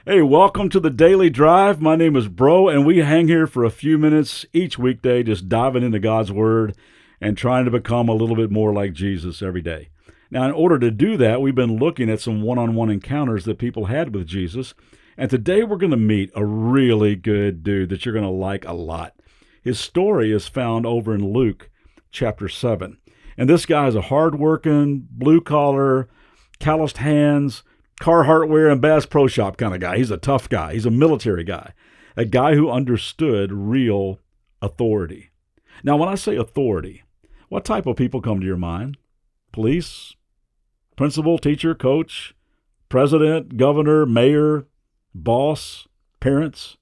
Hey, welcome to the Daily Drive. My name is Breaux, and we hang here for a few minutes each weekday just diving into God's Word and trying to become a little bit more like Jesus every day. Now, in order to do that, we've been looking at some one-on-one encounters that people had with Jesus, and today we're going to meet a really good dude that you're going to like a lot. His story is found over in Luke chapter 7, and this guy is a hard-working, blue-collar, calloused hands, Carhartt wear and Bass Pro Shop kind of guy. He's a tough guy. He's a military guy, a guy who understood real authority. Now, when I say authority, what type of people come to your mind? Police, principal, teacher, coach, president, governor, mayor, boss, parents?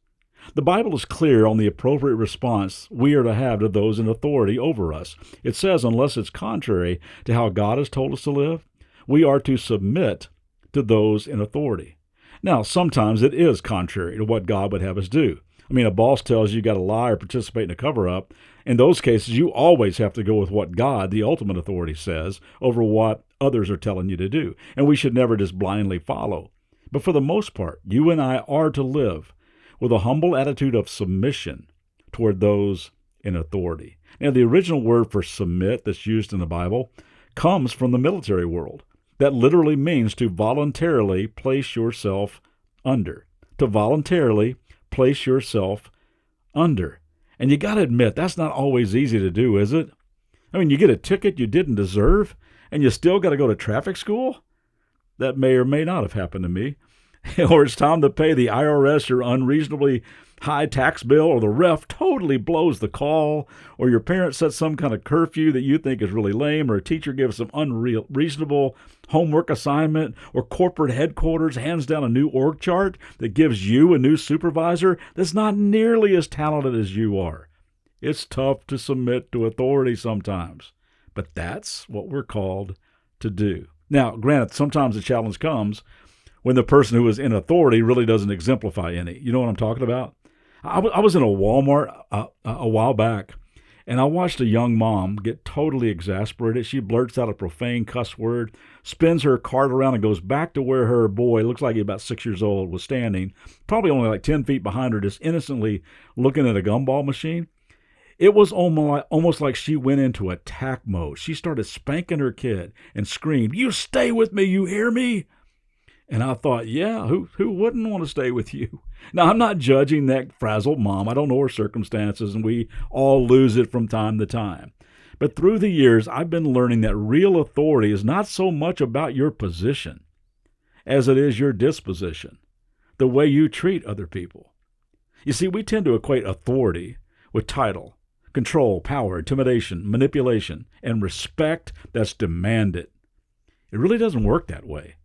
The Bible is clear on the appropriate response we are to have to those in authority over us. It says, unless it's contrary to how God has told us to live, we are to submit to those in authority. Now, sometimes it is contrary to what God would have us do. I mean, a boss tells you got to lie or participate in a cover-up. In those cases, you always have to go with what God, the ultimate authority, says over what others are telling you to do. And we should never just blindly follow. But for the most part, you and I are to live with a humble attitude of submission toward those in authority. Now, the original word for submit that's used in the Bible comes from the military world. That literally means to voluntarily place yourself under. To voluntarily place yourself under. And you got to admit, that's not always easy to do, is it? I mean, you get a ticket you didn't deserve, and you still got to go to traffic school? That may or may not have happened to me. Or it's time to pay the IRS your unreasonably high tax bill, or the ref totally blows the call, or your parents set some kind of curfew that you think is really lame, or a teacher gives some unreasonable homework assignment, or corporate headquarters hands down a new org chart that gives you a new supervisor that's not nearly as talented as you are. It's tough to submit to authority sometimes, but that's what we're called to do. Now, granted, sometimes the challenge comes when the person who is in authority really doesn't exemplify any. You know what I'm talking about? I was in a Walmart a while back, and I watched a young mom get totally exasperated. She blurts out a profane cuss word, spins her cart around, and goes back to where her boy, looks like he's about 6 years old, was standing, probably only like 10 feet behind her, just innocently looking at a gumball machine. It was almost like she went into attack mode. She started spanking her kid and screamed, "You stay with me, you hear me?" And I thought, yeah, who wouldn't want to stay with you? Now, I'm not judging that frazzled mom. I don't know her circumstances, and we all lose it from time to time. But through the years, I've been learning that real authority is not so much about your position as it is your disposition, the way you treat other people. You see, we tend to equate authority with title, control, power, intimidation, manipulation, and respect that's demanded. It really doesn't work that way.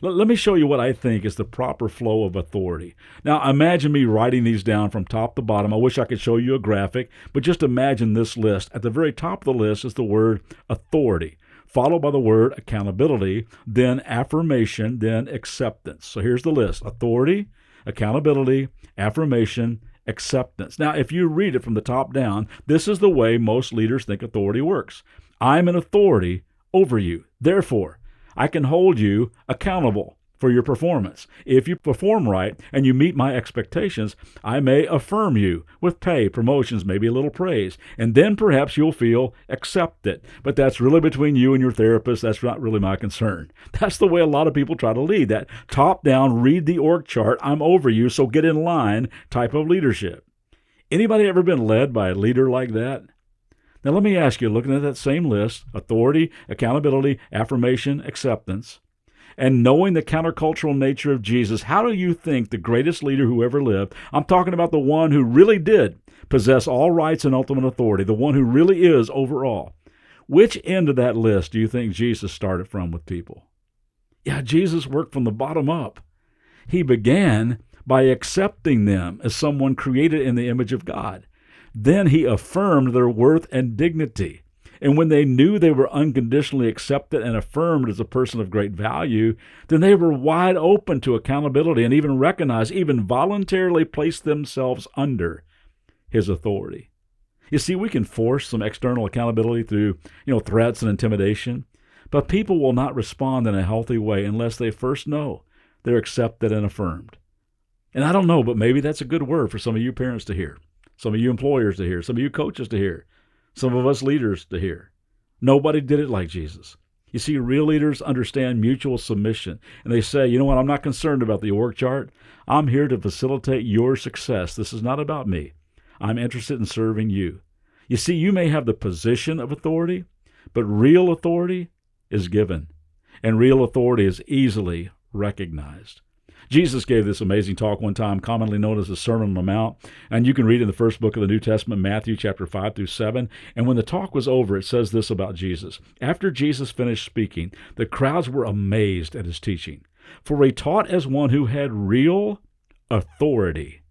Let me show you what I think is the proper flow of authority. Now, imagine me writing these down from top to bottom. I wish I could show you a graphic, but just imagine this list. At the very top of the list is the word authority, followed by the word accountability, then affirmation, then acceptance. So here's the list: authority, accountability, affirmation, acceptance. Now, if you read it from the top down, this is the way most leaders think authority works. I'm an authority over you. Therefore, I can hold you accountable for your performance. If you perform right and you meet my expectations, I may affirm you with pay, promotions, maybe a little praise, and then perhaps you'll feel accepted. But that's really between you and your therapist. That's not really my concern. That's the way a lot of people try to lead, that top-down, read the org chart, I'm over you, so get in line type of leadership. Anybody ever been led by a leader like that? Now, let me ask you, looking at that same list, authority, accountability, affirmation, acceptance, and knowing the countercultural nature of Jesus, how do you think the greatest leader who ever lived, I'm talking about the one who really did possess all rights and ultimate authority, the one who really is over all, which end of that list do you think Jesus started from with people? Yeah, Jesus worked from the bottom up. He began by accepting them as someone created in the image of God. Then he affirmed their worth and dignity. And when they knew they were unconditionally accepted and affirmed as a person of great value, then they were wide open to accountability and even recognized, even voluntarily placed themselves under his authority. You see, we can force some external accountability through, threats and intimidation, but people will not respond in a healthy way unless they first know they're accepted and affirmed. And I don't know, but maybe that's a good word for some of you parents to hear, some of you employers to hear, some of you coaches to hear, some of us leaders to hear. Nobody did it like Jesus. You see, real leaders understand mutual submission, and they say, you know what, I'm not concerned about the org chart. I'm here to facilitate your success. This is not about me. I'm interested in serving you. You see, you may have the position of authority, but real authority is given, and real authority is easily recognized. Jesus gave this amazing talk one time, commonly known as the Sermon on the Mount, and you can read in the first book of the New Testament, Matthew chapter 5 through 7. And when the talk was over, it says this about Jesus. After Jesus finished speaking, the crowds were amazed at his teaching, for he taught as one who had real authority,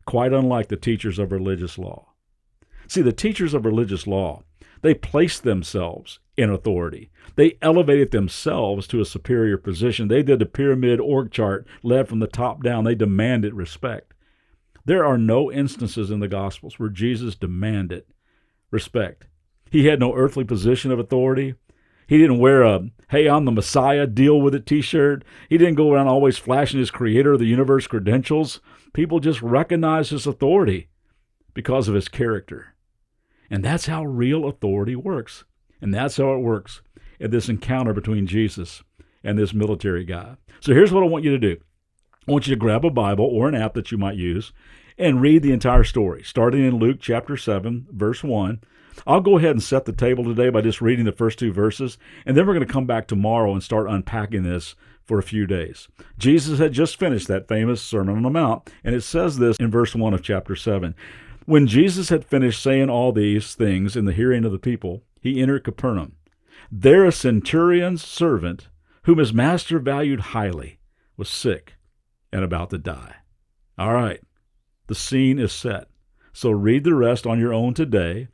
quite unlike the teachers of religious law. See, the teachers of religious law, they placed themselves in authority. They elevated themselves to a superior position. They did a pyramid org chart led from the top down. They demanded respect. There are no instances in the Gospels where Jesus demanded respect. He had no earthly position of authority. He didn't wear a, hey, I'm the Messiah, deal with it t-shirt. He didn't go around always flashing his creator of the universe credentials. People just recognized his authority because of his character. And that's how real authority works. And that's how it works at this encounter between Jesus and this military guy. So here's what I want you to do. I want you to grab a Bible or an app that you might use and read the entire story, starting in Luke chapter 7, verse 1. I'll go ahead and set the table today by just reading the first two verses, and then we're going to come back tomorrow and start unpacking this for a few days. Jesus had just finished that famous Sermon on the Mount, and it says this in verse 1 of chapter 7. When Jesus had finished saying all these things in the hearing of the people, he entered Capernaum. There a centurion's servant, whom his master valued highly, was sick and about to die. All right, the scene is set. So read the rest on your own today.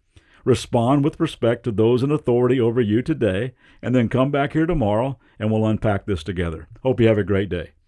Respond with respect to those in authority over you today, and then come back here tomorrow, and we'll unpack this together. Hope you have a great day.